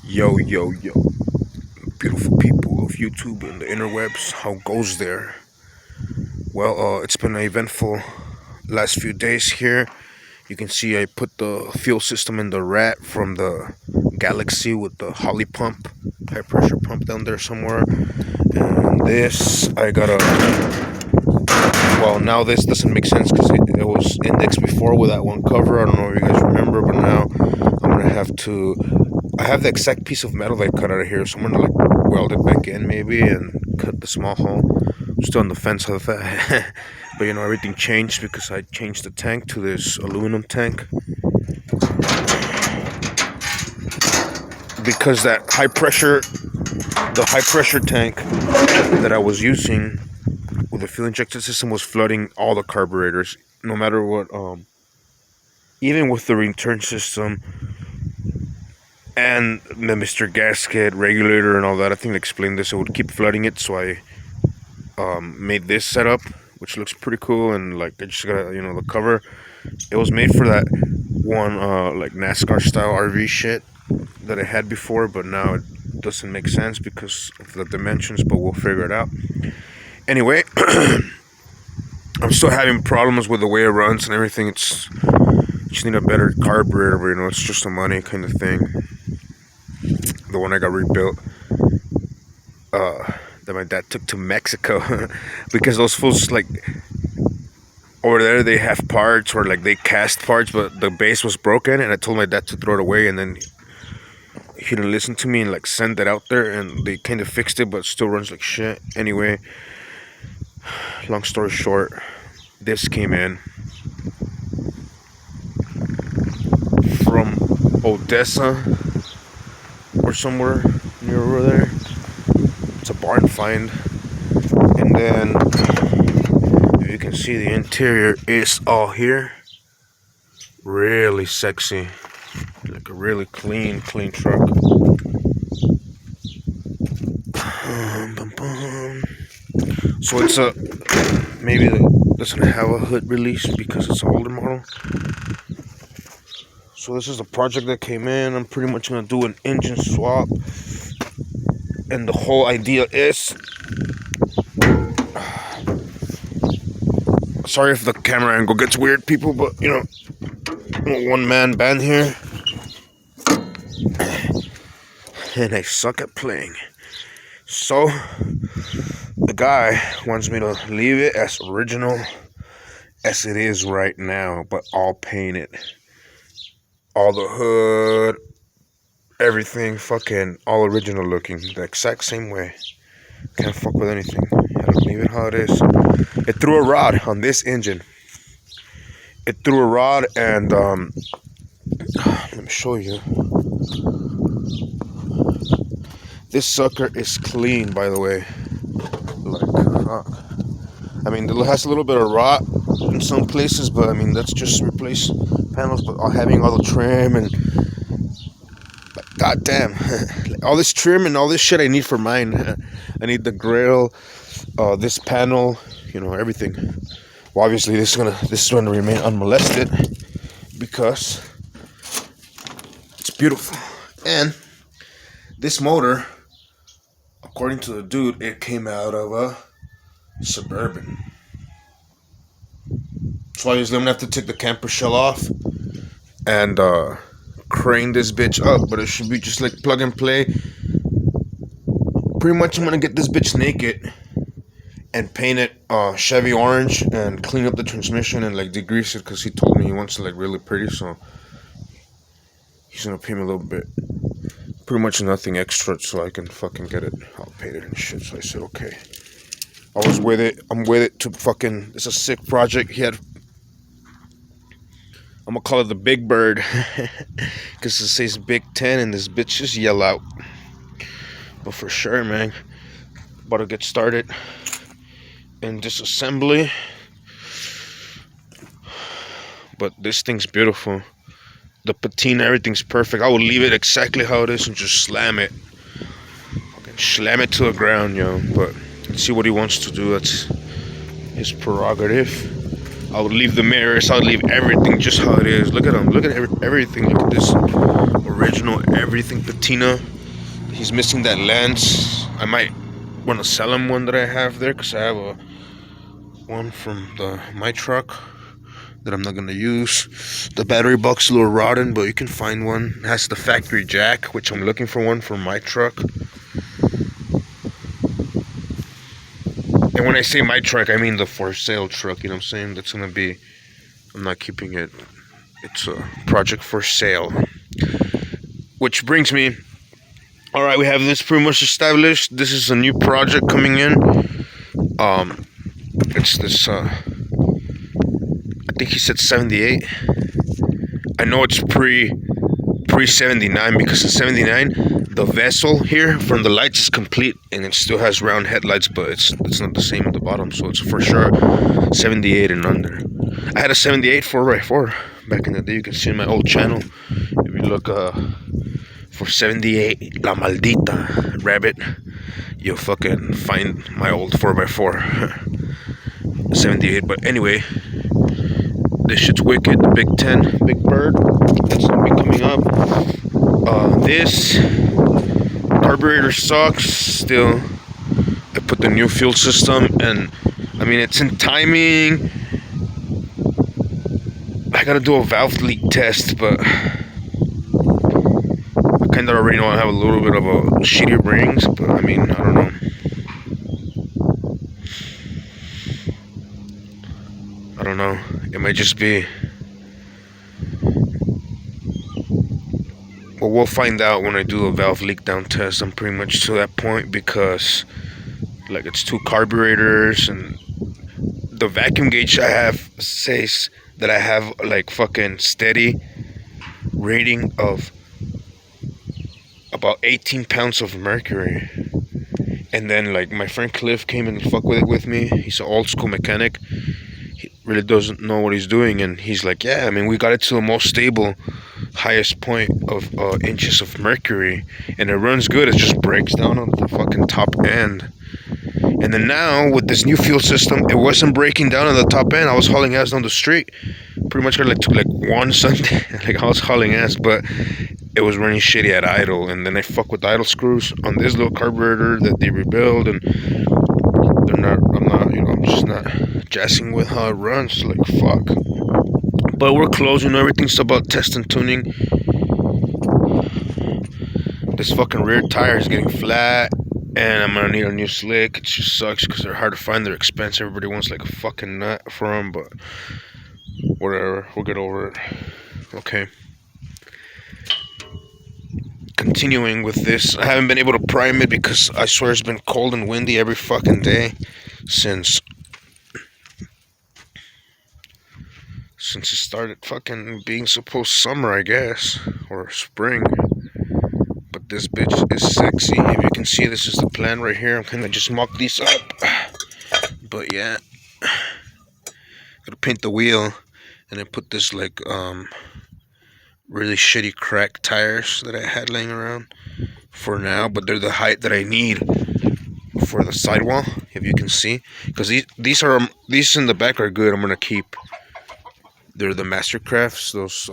Yo, yo, yo, beautiful people of YouTube and the interwebs, how goes there? Well, it's been an eventful last few days here. You can see I put the fuel system in the rat from the Galaxy with the Holly pump, high pressure pump down there somewhere. And this, I gotta, well, now this doesn't make sense because it was indexed before with that one cover. I don't know if you guys remember, but now I'm gonna have to. I have the exact piece of metal that I cut out of here, so I'm gonna like weld it back in maybe and cut the small hole. I'm still on the fence of that, but you know everything changed because I changed the tank to this aluminum tank because the high pressure tank that I was using with the fuel injection system was flooding all the carburetors, no matter what. Even with the return system and the Mr. Gasket regulator and all that, I think I explained this. I would keep flooding it, so I made this setup, which looks pretty cool. And like I just got the cover. It was made for that one like NASCAR style RV shit that I had before, but now it doesn't make sense because of the dimensions. But we'll figure it out. Anyway, I'm still having problems with the way it runs and everything. It's just need a better carburetor, but it's just a money kind of thing. The one I got rebuilt, that my dad took to Mexico, because those fools like over there they have parts or like they cast parts, but the base was broken, and I told my dad to throw it away, and then he didn't listen to me and like send it out there, and they kind of fixed it, but it still runs like shit. Anyway, long story short, this came in from Odessa or somewhere near over there. It's a barn find. And then if you can see, the interior is all here. Really sexy. Like a really clean truck. So it's maybe it doesn't have a hood release because it's an older model. So this is the project that came in. I'm pretty much gonna do an engine swap, and the whole idea is, sorry if the camera angle gets weird, people, but one man band here, and I suck at playing. So the guy wants me to leave it as original as it is right now, but all painted. All the hood, everything fucking all original looking, the exact same way. Can't fuck with anything. I leave it how it is. It threw a rod on this engine. It threw a rod, and let me show you. This sucker is clean, by the way. Like, fuck. I mean, it has a little bit of rot in some places, but I mean, that's just replace panels. But having all the trim and goddamn, all this trim and all this shit I need for mine. I need the grill, this panel, everything. Well, obviously this is gonna remain unmolested because it's beautiful. And this motor, according to the dude, it came out of a Suburban. So obviously I'm gonna have to take the camper shell off and crane this bitch up, but it should be just like plug and play. Pretty much I'm gonna get this bitch naked and paint it Chevy orange and clean up the transmission and like degrease it, because he told me he wants it like really pretty, so he's gonna pay me a little bit, pretty much nothing extra, so I can fucking get it all painted and shit. So I said okay. I was with it. I'm with it to fucking. It's a sick project. I'm gonna call it the Big Bird because it says Big 10 and this bitch just yell out. But for sure, man, about to get started in disassembly. But this thing's beautiful. The patina, everything's perfect. I would leave it exactly how it is and just slam it. Fucking slam it to the ground, yo. But see what he wants to do. That's his prerogative. I would leave the mirrors. I would leave everything just how it is. Look at them. Look at everything. Look at this original everything patina. He's missing that lens. I might want to sell him one that I have there, because I have one from my truck that I'm not gonna use. The battery box is a little rotten, but you can find one. It has the factory jack, which I'm looking for one for my truck. And when I say my truck, I mean the for sale truck. You know what I'm saying? That's gonna be. I'm not keeping it. It's a project for sale. Which brings me. All right, we have this pretty much established. This is a new project coming in. It's this. I think he said 78. I know it's pre 79, because in 79 the vessel here from the lights is complete and it still has round headlights, but it's not the same at the bottom, so it's for sure 78 and under. I had a 78 4x4 back in the day. You can see in my old channel if you look for 78 La Maldita Rabbit, you'll fucking find my old 4x4 78. But anyway, this shit's wicked. The Big 10, Big Bird, that's gonna be coming up. This carburetor sucks still. I put the new fuel system, and I mean, it's in timing. I gotta do a valve leak test, but I kinda already know I have a little bit of a shitty rings, but I mean, I don't know. It might just be. Well, we'll find out when I do a valve leak down test. I'm pretty much to that point, because like it's two carburetors, and the vacuum gauge I have says that I have like fucking steady rating of about 18 pounds of mercury. And then like my friend Cliff came and fucked with it with me. He's an old school mechanic. He really doesn't know what he's doing, and he's like, yeah, I mean, we got it to the most stable, highest point of inches of mercury, and it runs good. It just breaks down on the fucking top end. And then now with this new fuel system, it wasn't breaking down on the top end. I was hauling ass down the street. Pretty much took like one Sunday. Like I was hauling ass, but it was running shitty at idle. And then I fuck with idle screws on this little carburetor that they rebuild, and I'm just not jazzing with how it runs. Like fuck. But we're close, everything's about test and tuning. This fucking rear tire is getting flat, and I'm gonna need a new slick. It just sucks because they're hard to find. They're expensive. Everybody wants like a fucking nut for them, but whatever. We'll get over it. Okay. Continuing with this, I haven't been able to prime it because I swear it's been cold and windy every fucking day since it started fucking being supposed summer, I guess, or spring. But this bitch is sexy. If you can see, this is the plan right here. I'm gonna just mock these up. But yeah, gotta paint the wheel, and I put this like really shitty cracked tires that I had laying around for now, but they're the height that I need for the sidewall, if you can see, because these in the back are good. I'm gonna keep. They're the Mastercrafts, those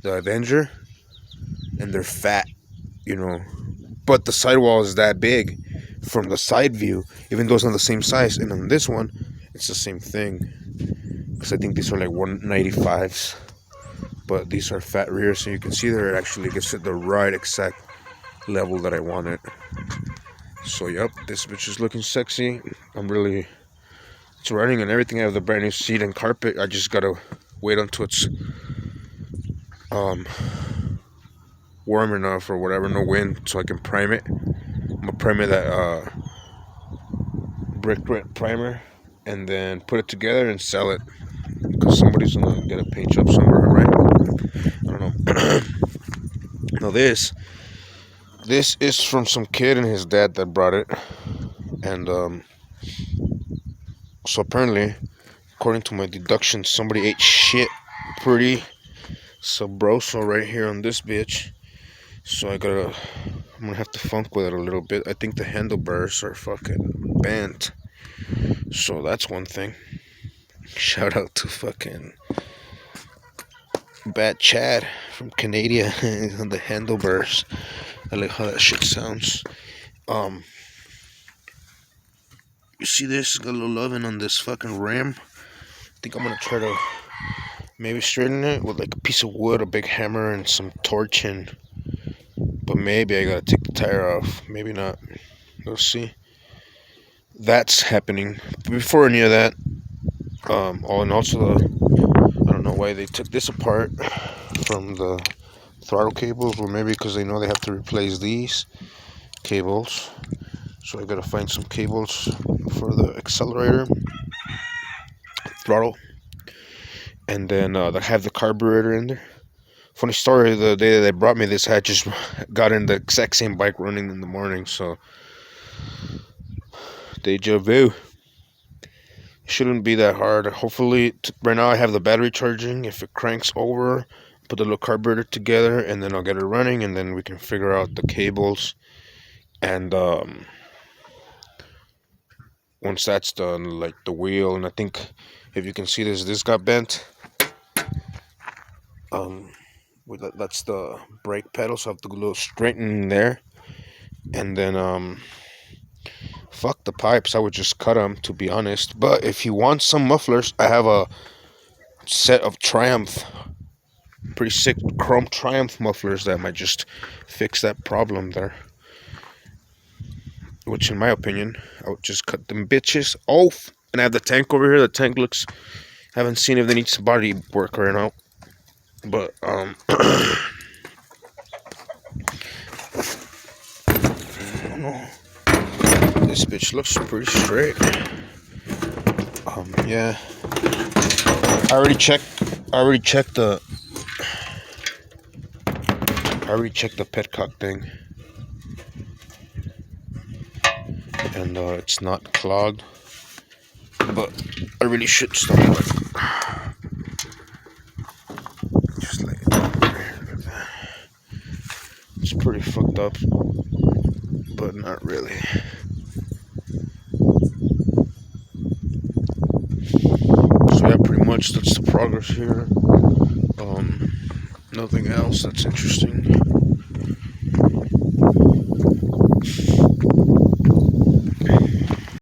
the Avenger, and they're fat, but the sidewall is that big from the side view, even though it's not the same size. And on this one, it's the same thing, because I think these are like 195s, but these are fat rears, so you can see that it actually gets at the right exact level that I want it. So yep, this bitch is looking sexy. It's running and everything. I have the brand new seat and carpet. I just gotta wait until it's warm enough or whatever, no wind, so I can prime it. I'm gonna prime it that brick red primer, and then put it together and sell it, because somebody's gonna get a paint job somewhere, right? I don't know. Now this is from some kid and his dad that brought it, and so apparently, according to my deductions, somebody ate shit pretty sabroso right here on this bitch. So I'm gonna have to funk with it a little bit. I think the handlebars are fucking bent, so that's one thing. Shout out to fucking Bad Chad from Canada on the handlebars. I like how that shit sounds. Um, you see this? Got a little loving on this fucking rim. I think I'm gonna try to maybe straighten it with like a piece of wood, a big hammer, and some torch. And but maybe I gotta take the tire off. Maybe not. We'll see. That's happening. Before any of that, oh, and also I don't know why they took this apart from the throttle cables, or maybe because they know they have to replace these cables. So I gotta find some cables for the accelerator, throttle, and then I have the carburetor in there. Funny story, the day that they brought me this, I just got in the exact same bike running in the morning, so deja vu. Shouldn't be that hard. Hopefully, right now I have the battery charging. If it cranks over, put the little carburetor together, and then I'll get it running, and then we can figure out the cables. And once that's done, like the wheel, and I think if you can see this got bent. That's the brake pedal, so I have to go a little straighten there, and then fuck the pipes. I would just cut them, to be honest. But if you want some mufflers, I have a set of Triumph, pretty sick chrome Triumph mufflers that might just fix that problem there. Which, in my opinion, I would just cut them bitches off. And I have the tank over here. The tank looks. Haven't seen if they need some body work or not. But I don't know. This bitch looks pretty straight. Yeah. I already checked the petcock thing, and it's not clogged. But I really should stop it. Just like that. It's pretty fucked up, but not really. So yeah, pretty much that's the progress here. Nothing else that's interesting.